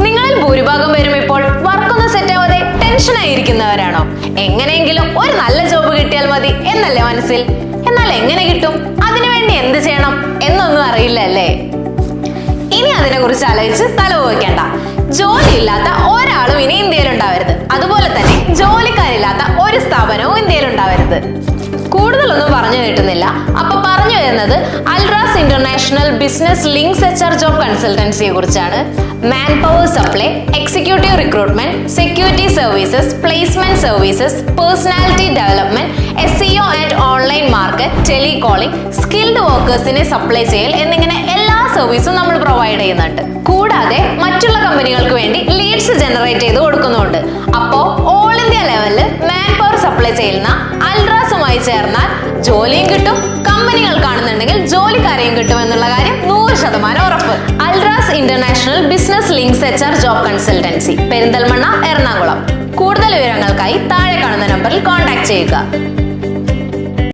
നിങ്ങളിൽ ഭൂരിഭാഗം പേരും ഇപ്പോൾ വർക്കൊന്നും സെറ്റ് ആവാതെ ടെൻഷനായിരിക്കുന്നവരാണോ? എങ്ങനെയെങ്കിലും ഒരു നല്ല ജോബ് കിട്ടിയാൽ മതി എന്നല്ലേ മനസ്സിൽ? എന്നാൽ എങ്ങനെ കിട്ടും, അതിനുവേണ്ടി എന്ത് ചെയ്യണം എന്നൊന്നും അറിയില്ല അല്ലേ? ഇനി അതിനെ കുറിച്ച് ആലോചിച്ച് തലപോയിക്കേണ്ട. ജോലിയില്ലാത്ത ഒരാളും ഇനി ഇന്ത്യയിൽ ഉണ്ടാവരുത്. അതുപോലെ തന്നെ ജോലിക്കാരില്ലാത്ത ഒരു സ്ഥാപനവും ഇന്ത്യയിൽ ഉണ്ടാവരുത്. കൂടുതലൊന്നും പറഞ്ഞു കിട്ടുന്നില്ല. അപ്പൊ പറഞ്ഞു വരുന്നത് Alras international business links HR job കൺസൾട്ടൻസിയെ കുറിച്ചാണ്. Manpower supply, executive recruitment, security services, placement services, personality development, SEO and online market, telecalling, skilled വർക്കേഴ്സിനെ സപ്ലൈ ചെയ്യൽ എന്നിങ്ങനെ എല്ലാ സർവീസും നമ്മൾ പ്രൊവൈഡ് ചെയ്യുന്നുണ്ട്. കൂടാതെ മറ്റുള്ള കമ്പനികൾക്ക് വേണ്ടി ലീഡ്സ് ജനറേറ്റ് ചെയ്ത് കൊടുക്കുന്നുണ്ട്. അപ്പോ ഓൾ ഇന്ത്യ ലെവലിൽ മാൻ പവർ സപ്ലൈ ചെയ്യുന്ന അൽറാസുമായി ചേർന്നാൽ ജോലിയും കിട്ടും, കമ്പനികൾ കാണുന്നുണ്ടെങ്കിൽ ജോലിക്കാരെയും കിട്ടും എന്നുള്ള കാര്യം 100% ഉറപ്പ്. Al Rass international business links HR job consultancy, Perinthalmanna, Ernakulam. കൂടുതൽ വിവരങ്ങൾക്കായി താഴെ കാണുന്ന നമ്പറിൽ കോൺടാക്ട് ചെയ്യുക.